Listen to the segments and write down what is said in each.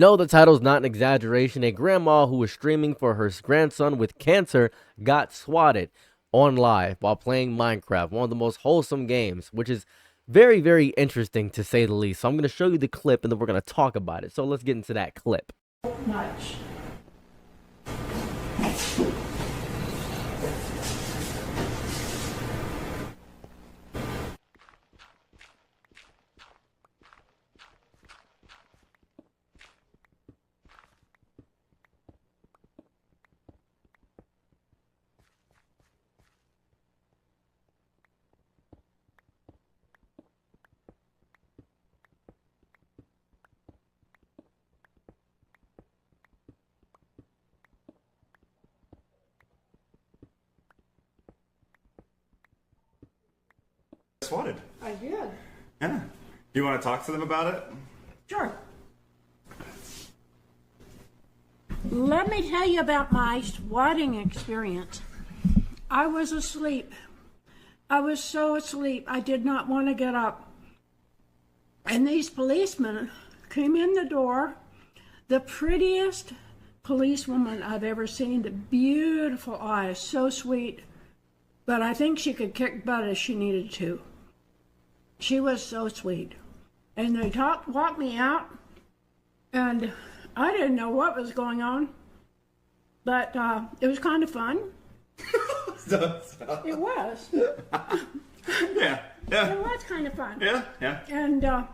No, the title's not an exaggeration. A grandma who was streaming for her grandson with cancer got swatted on live while playing Minecraft, one of the most wholesome games, which is very, very interesting to say the least. So I'm going to show you the clip and then we're going to talk about it. So let's get into that clip. Much. Swatted. I did. Yeah. Do you want to talk to them about it? Sure. Let me tell you about my swatting experience. I was asleep. I was so asleep, I did not want to get up. And these policemen came in the door. The prettiest policewoman I've ever seen, the beautiful eyes, so sweet. But I think she could kick butt if she needed to. She was so sweet. And they walked me out, and I didn't know what was going on, but it was kind of fun. It was. Yeah. It was kind of fun. Yeah. And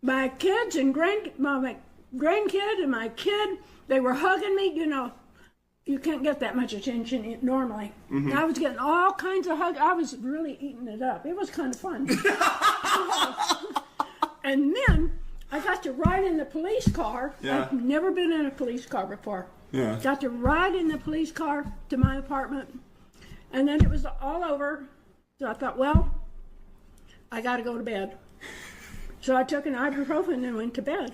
my kids and my grandkid and my kid, they were hugging me. You know, you can't get that much attention normally. I was getting all kinds of hugs. I was really eating it up. It was kind of fun. And then I got to ride in the police car. Yeah. I've never been in a police car before. Yeah. Got to ride in the police car to my apartment. And then it was all over. So I thought, well, I got to go to bed. So I took an ibuprofen and went to bed.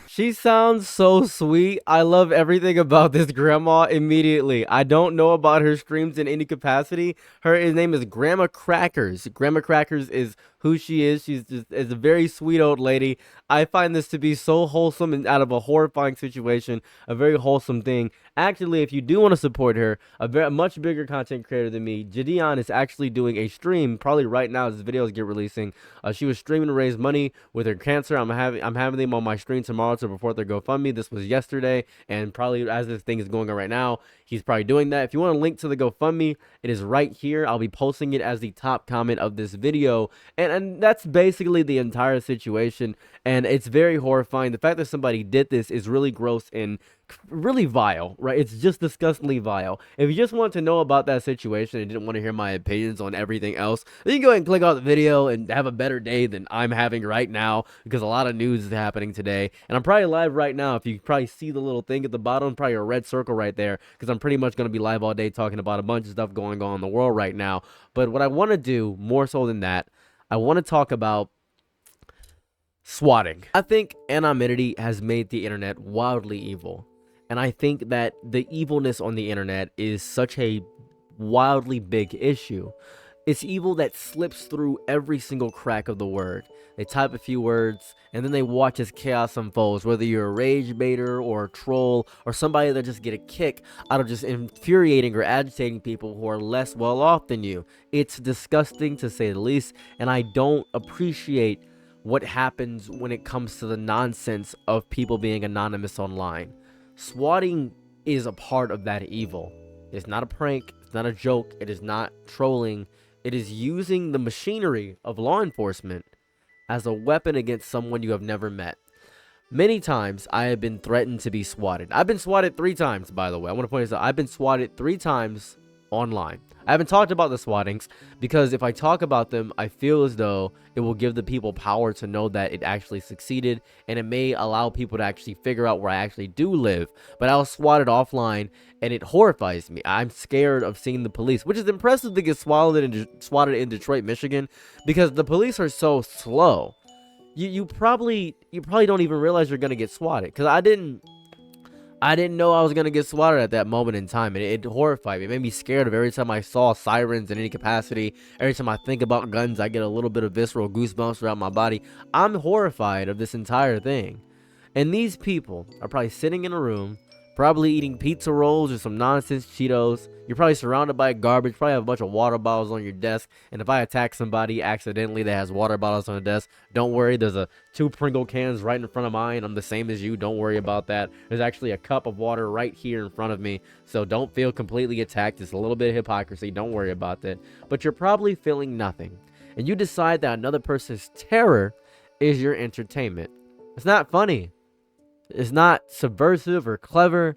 She sounds so sweet. I love everything about this grandma immediately. I don't know about her streams in any capacity. His name is Grandma Crackers. Grandma Crackers is who she is. She's just is a very sweet old lady. I find this to be so wholesome and out of a horrifying situation, a very wholesome thing. Actually, if you do want to support her, a much bigger content creator than me, Jadion is actually doing a stream probably right now as this videos get releasing. She was streaming to raise money with her cancer. I'm having them on my stream tomorrow to report their GoFundMe. This was yesterday, and probably as this thing is going on right now, he's probably doing that. If you want a link to the GoFundMe, it is right here. I'll be posting it as the top comment of this video, and that's basically the entire situation, and it's very horrifying. The fact that somebody did this is really gross and really vile, right? It's just disgustingly vile. If you just want to know about that situation and didn't want to hear my opinions on everything else, then you can go ahead and click off the video and have a better day than I'm having right now, because a lot of news is happening today, and I'm probably live right now. If you probably see the little thing at the bottom, probably a red circle right there, because I'm pretty much going to be live all day talking about a bunch of stuff going on in the world right now. But what I want to do more so than that, I want to talk about swatting. I think anonymity has made the internet wildly evil. And I think that the evilness on the internet is such a wildly big issue. It's evil that slips through every single crack of the word. They type a few words, and then they watch as chaos unfolds, whether you're a rage baiter or a troll or somebody that just get a kick out of just infuriating or agitating people who are less well off than you. It's disgusting, to say the least, and I don't appreciate what happens when it comes to the nonsense of people being anonymous online. Swatting is a part of that evil. It's not a prank, it's not a joke, it is not trolling. It is using the machinery of law enforcement as a weapon against someone you have never met. Many times I have been threatened to be swatted. I've been swatted 3 times, by the way. I want to point this out. I've been swatted 3 times online. I haven't talked about the swattings because if I talk about them, I feel as though it will give the people power to know that it actually succeeded, and it may allow people to actually figure out where I actually do live. But I was swatted offline, and it horrifies me. I'm scared of seeing the police, which is impressive to get swatted in Detroit, Michigan, because the police are so slow. You probably don't even realize you're gonna get swatted, because I didn't know I was going to get swatted at that moment in time, and it horrified me. It made me scared of every time I saw sirens in any capacity. Every time I think about guns, I get a little bit of visceral goosebumps throughout my body. I'm horrified of this entire thing. And these people are probably sitting in a room, probably eating pizza rolls or some nonsense Cheetos. You're probably surrounded by garbage, probably have a bunch of water bottles on your desk. And if I attack somebody accidentally that has water bottles on the desk, don't worry, there's two Pringle cans right in front of mine. I'm the same as you, don't worry about that. There's actually a cup of water right here in front of me, so don't feel completely attacked. It's a little bit of hypocrisy, don't worry about that. But you're probably feeling nothing, and you decide that another person's terror is your entertainment. It's not funny. It's not subversive or clever.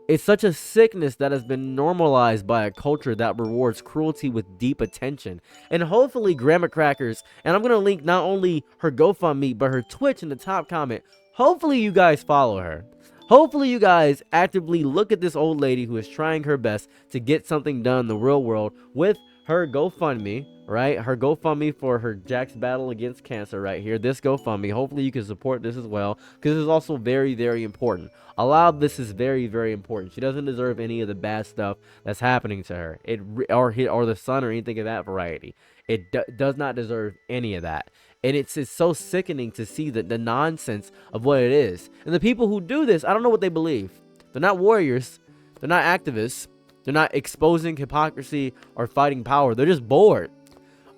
It's such a sickness that has been normalized by a culture that rewards cruelty with deep attention. And hopefully Grandma Crackers, and I'm going to link not only her GoFundMe, but her Twitch in the top comment. Hopefully you guys follow her. Hopefully you guys actively look at this old lady who is trying her best to get something done in the real world with her GoFundMe, right? Her GoFundMe for her Jack's battle against cancer right here. This GoFundMe. Hopefully you can support this as well, because this is also very, very important. A lot of this is very, very important. She doesn't deserve any of the bad stuff that's happening to her, or the son or anything of that variety. It does not deserve any of that. And it's so sickening to see the nonsense of what it is. And the people who do this, I don't know what they believe. They're not warriors. They're not activists. They're not exposing hypocrisy or fighting power. They're just bored.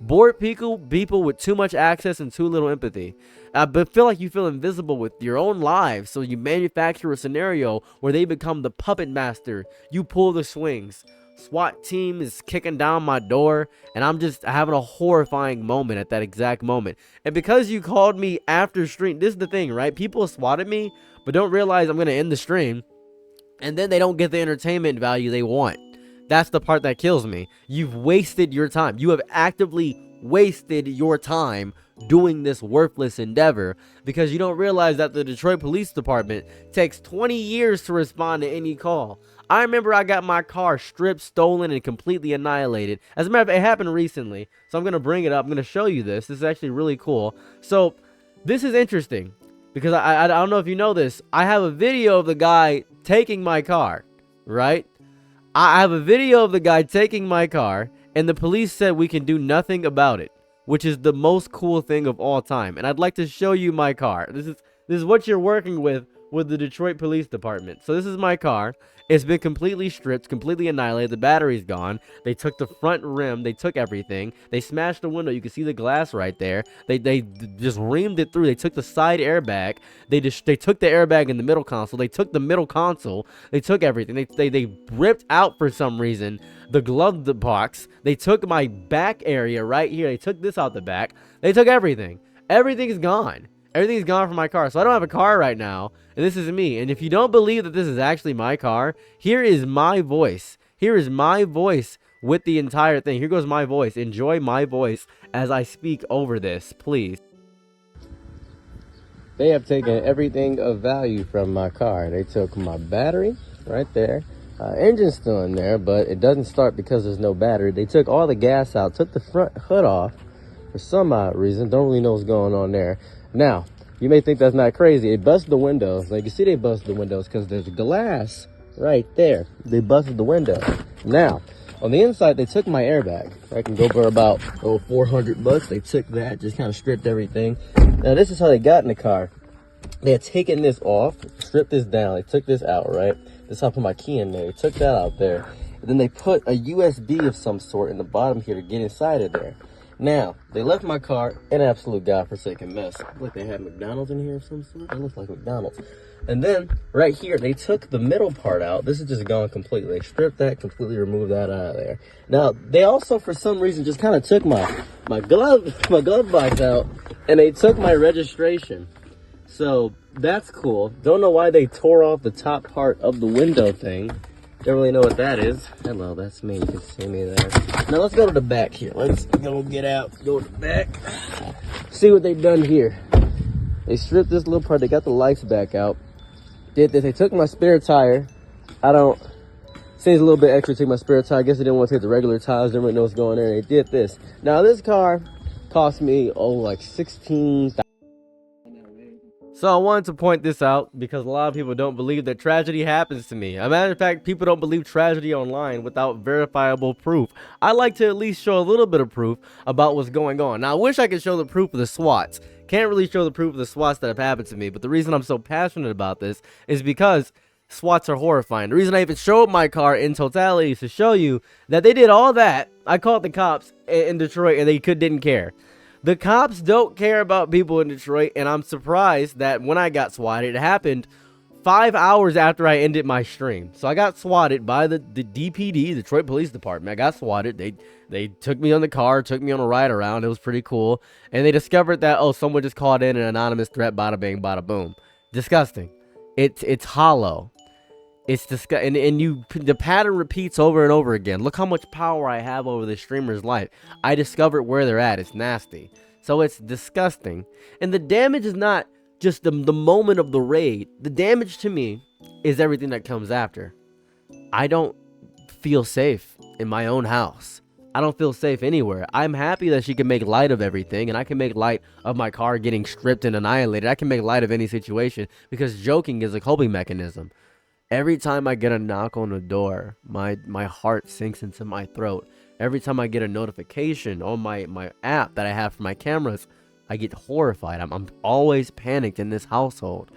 Bored people with too much access and too little empathy. But feel like you feel invisible with your own lives. So you manufacture a scenario where they become the puppet master. You pull the swings. SWAT team is kicking down my door, and I'm just having a horrifying moment at that exact moment. And because you called me after stream, this is the thing, right? People swatted me, but don't realize I'm going to end the stream, and then they don't get the entertainment value they want. That's the part that kills me. You've wasted your time. You have actively wasted your time doing this worthless endeavor, because you don't realize that the Detroit Police Department takes 20 years to respond to any call. I remember I got my car stripped, stolen, and completely annihilated. As a matter of fact, it happened recently, so I'm going to bring it up. I'm going to show you this. This is actually really cool. So this is interesting, because I don't know if you know this. I have a video of the guy taking my car, right? I have a video of the guy taking my car, and the police said we can do nothing about it, which is the most cool thing of all time. And I'd like to show you my car. This is what you're working with the Detroit Police Department. So this is my car. It's been completely stripped, completely annihilated. The battery's gone. They took the front rim. They took everything. They smashed the window. You can see the glass right there. They just reamed it through. They took the side airbag. They took the airbag in the middle console. They took the middle console. They took everything. They ripped out, for some reason, the glove box. They took my back area right here. They took this out the back. They took everything. Everything is gone. Everything's gone from my car. So I don't have a car right now, and this is me. And if you don't believe that this is actually my car, here is my voice. Here is my voice with the entire thing. Here goes my voice. Enjoy my voice as I speak over this, please. They have taken everything of value from my car. They took my battery right there. Engine's still in there, but it doesn't start because there's no battery. They took all the gas out, took the front hood off for some odd reason. Don't really know what's going on there. Now, you may think that's not crazy. They busted the windows. Like, you see they busted the windows because there's glass right there. They busted the window. Now, on the inside, they took my airbag. I can go for about $400. They took that, just kind of stripped everything. Now, this is how they got in the car. They had taken this off, stripped this down. They took this out, right? This is how I put my key in there. They took that out there. And then they put a USB of some sort in the bottom here to get inside of there. Now, they left my car an absolute godforsaken mess. Look, they had McDonald's in here of some sort. It looks like McDonald's. And then, right here, they took the middle part out. This is just gone completely. They stripped that, completely removed that out of there. Now, they also, for some reason, just kind of took my glove box out, and they took my registration. So, that's cool. Don't know why they tore off the top part of the window thing. Don't really know what that is. Hello, that's me. You can see me there. Now let's go to the back here. Let's go get out. Go to the back. See what they've done here. They stripped this little part. They got the lights back out. Did this. They took my spare tire. Seems a little bit extra to take my spare tire. I guess they didn't want to take the regular tires. Didn't really know what's going on there. They did this. Now this car cost me, like $16,000. So I wanted to point this out because a lot of people don't believe that tragedy happens to me. As a matter of fact, people don't believe tragedy online without verifiable proof. I like to at least show a little bit of proof about what's going on. Now, I wish I could show the proof of the SWATs Can't really show the proof of the swats that have happened to me, but the reason I'm so passionate about this is because swats are horrifying. The reason I even showed my car in totality is to show you that they did all that. I called the cops in Detroit and they didn't care. The cops don't care about people in Detroit, and I'm surprised that when I got swatted, it happened 5 hours after I ended my stream. So I got swatted by the DPD, Detroit Police Department. I got swatted. They took me on the car, took me on a ride around. It was pretty cool. And they discovered that, oh, someone just called in an anonymous threat, bada bing, bada boom. Disgusting. It's hollow. It's disgusting. And the pattern repeats over and over again. Look how much power I have over this streamer's life. I discovered where they're at. It's nasty. So it's disgusting. And the damage is not just the moment of the raid. The damage to me is everything that comes after. I don't feel safe in my own house. I don't feel safe anywhere. I'm happy that she can make light of everything, and I can make light of my car getting stripped and annihilated. I can make light of any situation because joking is a coping mechanism. Every time I get a knock on the door, my heart sinks into my throat. Every time I get a notification on my app that I have for my cameras, I get horrified. I'm always panicked in this household.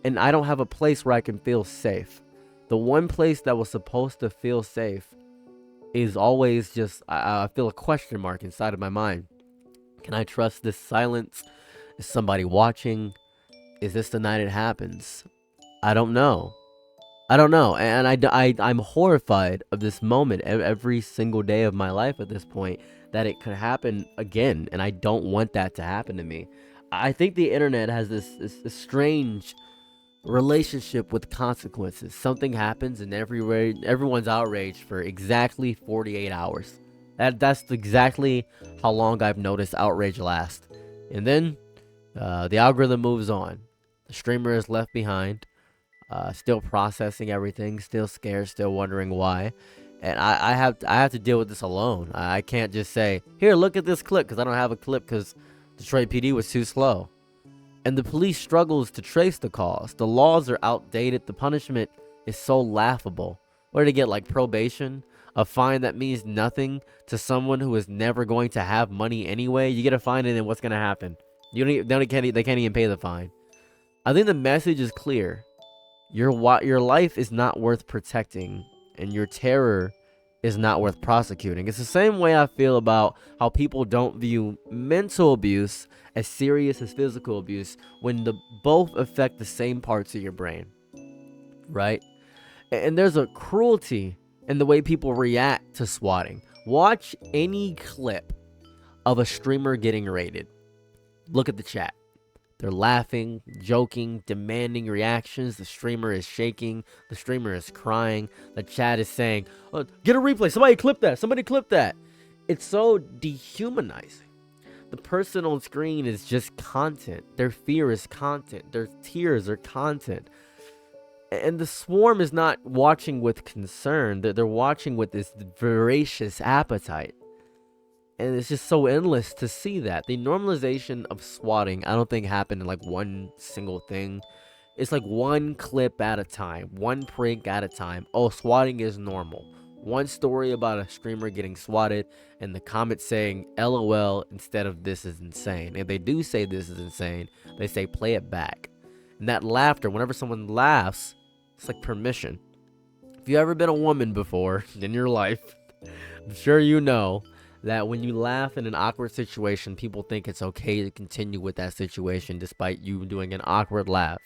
And I don't have a place where I can feel safe. The one place that was supposed to feel safe is always just, I feel a question mark inside of my mind. Can I trust this silence? Is somebody watching? Is this the night it happens? I don't know. And I'm horrified of this moment every single day of my life at this point, that it could happen again, and I don't want that to happen to me. I think the internet has this strange relationship with consequences. Something happens and everyone's outraged for exactly 48 hours. That's exactly how long I've noticed outrage last. And then the algorithm moves on. The streamer is left behind, still processing everything, still scared, still wondering why. And I have to deal with this alone. I can't just say, here, look at this clip, because I don't have a clip because Detroit PD was too slow. And the police struggles to trace the cause. The laws are outdated. The punishment is so laughable. What did they get, like probation? A fine that means nothing to someone who is never going to have money anyway? You get a fine, and then what's going to happen? They can't even pay the fine. I think the message is clear. Your life is not worth protecting, and your terror is not worth prosecuting. It's the same way I feel about how people don't view mental abuse as serious as physical abuse when both affect the same parts of your brain, right? And there's a cruelty in the way people react to swatting. Watch any clip of a streamer getting raided. Look at the chat. They're laughing, joking, demanding reactions. The streamer is shaking. The streamer is crying. The chat is saying, oh, get a replay. Somebody clip that. Somebody clip that. It's so dehumanizing. The person on screen is just content. Their fear is content. Their tears are content. And the swarm is not watching with concern. They're watching with this voracious appetite. And it's just so endless to see that. The normalization of swatting, I don't think happened in like one single thing. It's like one clip at a time, one prank at a time. Oh, swatting is normal. One story about a streamer getting swatted and the comments saying LOL instead of this is insane. If they do say this is insane, they say play it back. And that laughter, whenever someone laughs, it's like permission. If you've ever been a woman before in your life, I'm sure you know that when you laugh in an awkward situation, people think it's okay to continue with that situation despite you doing an awkward laugh.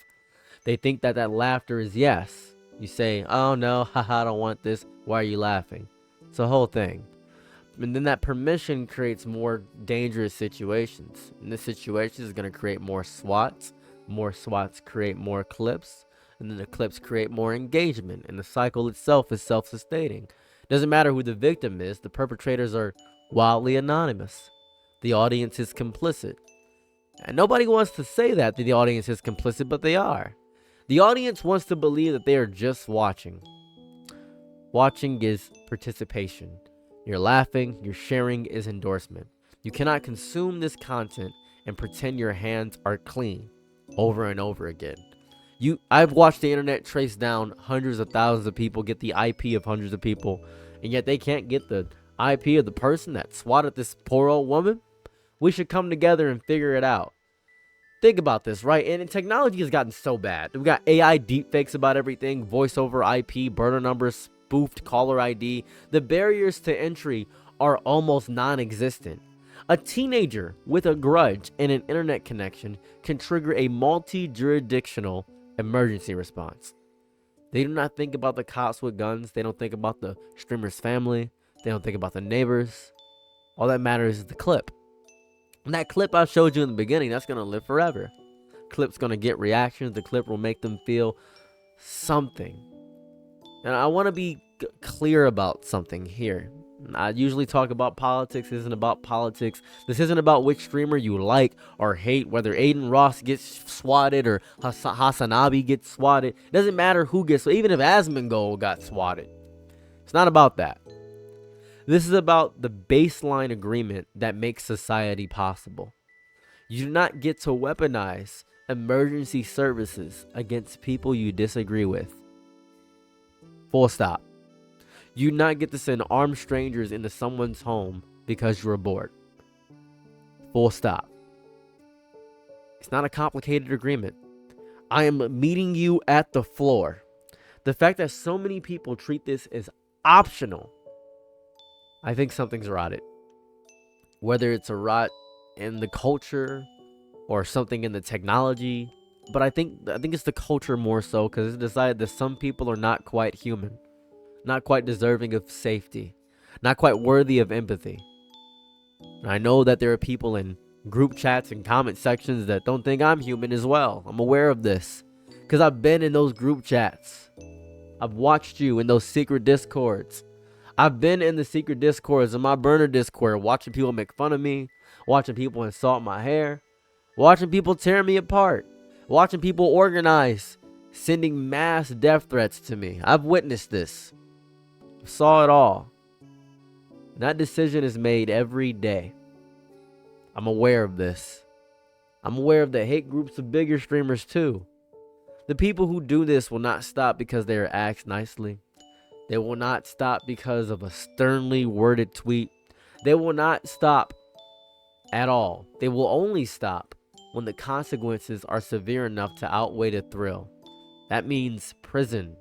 They think that laughter is yes. You say, oh no, haha, I don't want this. Why are you laughing? It's a whole thing. And then that permission creates more dangerous situations. And this situation is going to create more swats. More swats create more clips. And then the clips create more engagement. And the cycle itself is self-sustaining. Doesn't matter who the victim is. The perpetrators are wildly anonymous. The audience is complicit. And nobody wants to say that the audience is complicit, but they are. The audience wants to believe that they are just watching. Watching is participation. You're laughing, you're sharing is endorsement. You cannot consume this content and pretend your hands are clean over and over again. I've watched the internet trace down hundreds of thousands of people, get the IP of hundreds of people, and yet they can't get the IP of the person that swatted this poor old woman. We should come together and figure it out. Think about this, right? And technology has gotten so bad. We got AI deepfakes about everything, voice over IP, burner numbers, spoofed caller ID. The barriers to entry are almost non-existent. A teenager with a grudge and an internet connection can trigger a multi-jurisdictional emergency response. They do not think about the cops with guns. They don't think about the streamer's family. They don't think about the neighbors. All that matters is the clip. And that clip I showed you in the beginning, that's going to live forever. Clip's going to get reactions. The clip will make them feel something. And I want to be clear about something here. I usually talk about politics. This isn't about politics. This isn't about which streamer you like or hate, whether Aiden Ross gets swatted or Hasanabi gets swatted. It doesn't matter who gets, even if Asmongold got swatted. It's not about that. This is about the baseline agreement that makes society possible. You do not get to weaponize emergency services against people you disagree with. Full stop. You do not get to send armed strangers into someone's home because you're bored. Full stop. It's not a complicated agreement. I am meeting you at the floor. The fact that so many people treat this as optional, I think something's rotted. Whether it's a rot in the culture or something in the technology, but I think it's the culture more so, because it's decided that some people are not quite human, not quite deserving of safety, not quite worthy of empathy. And I know that there are people in group chats and comment sections that don't think I'm human as well. I'm aware of this because I've been in those group chats. I've watched you in those secret discords. I've been in the secret discords in my burner discord, watching people make fun of me, watching people insult my hair, watching people tear me apart, watching people organize, sending mass death threats to me. I've witnessed this. Saw it all. And that decision is made every day. I'm aware of this. I'm aware of the hate groups of bigger streamers too. The people who do this will not stop because they are asked nicely. They will not stop because of a sternly worded tweet. They will not stop at all. They will only stop when the consequences are severe enough to outweigh the thrill. That means prison.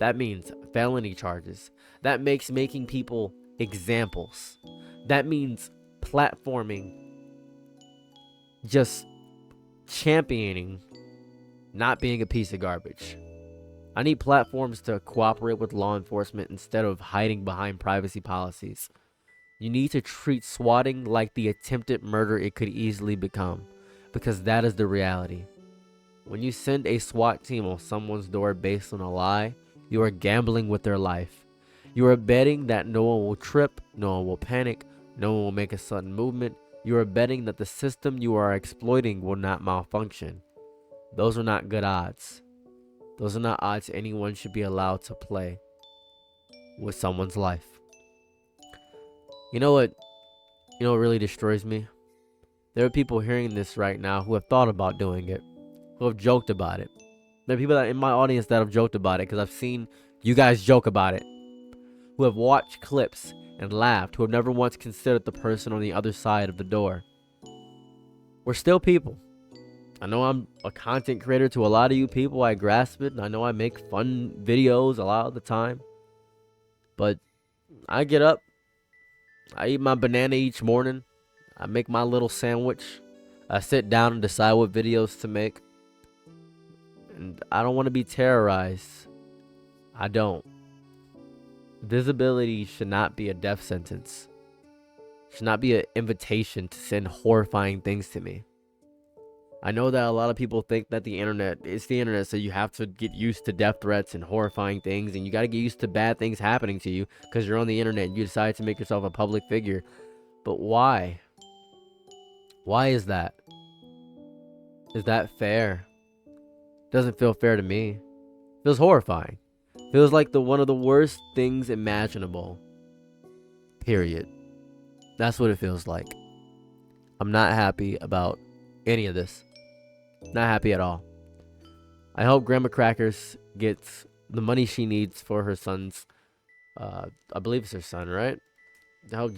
That means felony charges. That makes making people examples. That means platforming, just championing not being a piece of garbage. I need platforms to cooperate with law enforcement instead of hiding behind privacy policies. You need to treat swatting like the attempted murder it could easily become, because that is the reality. When you send a SWAT team on someone's door based on a lie, you are gambling with their life. You are betting that no one will trip, no one will panic, no one will make a sudden movement. You are betting that the system you are exploiting will not malfunction. Those are not good odds. Those are not odds anyone should be allowed to play with someone's life. You know what really destroys me? There are people hearing this right now who have thought about doing it, who have joked about it. There are people that in my audience that have joked about it because I've seen you guys joke about it, who have watched clips and laughed, who have never once considered the person on the other side of the door. We're still people. I know I'm a content creator to a lot of you people. I grasp it. I know I make fun videos a lot of the time. But I get up. I eat my banana each morning. I make my little sandwich. I sit down and decide what videos to make. And I don't want to be terrorized. I don't. Visibility should not be a death sentence. Should not be an invitation to send horrifying things to me. I know that a lot of people think that the internet is the internet, so you have to get used to death threats and horrifying things, and you got to get used to bad things happening to you because you're on the internet and you decide to make yourself a public figure. But why? Why is that? Is that fair? Doesn't feel fair to me. Feels horrifying. Feels like one of the worst things imaginable. Period. That's what it feels like. I'm not happy about any of this. Not happy at all. I hope Grandma Crackers gets the money she needs for her son's, I believe it's her son, right? I hope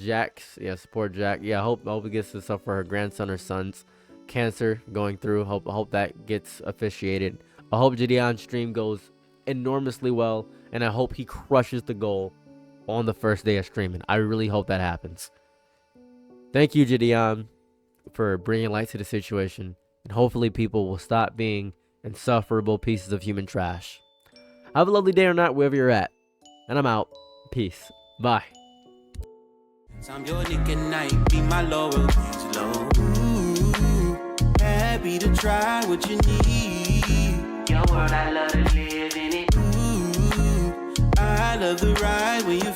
support Jack. Yeah, I hope he gets this stuff for her grandson or sons. cancer going through. I hope that gets officiated. I hope Gideon's stream goes enormously well, and I hope he crushes the goal on the first day of streaming. I really hope that happens. Thank you, Gideon, for bringing light to the situation, and hopefully people will stop being insufferable pieces of human trash. Have a lovely day or night wherever you're at, and I'm out. Peace. Bye. I'm your nigga night, be my loyal, low. Ooh, happy to try what you need. Your world, I love to live in it. Ooh, I love the ride when you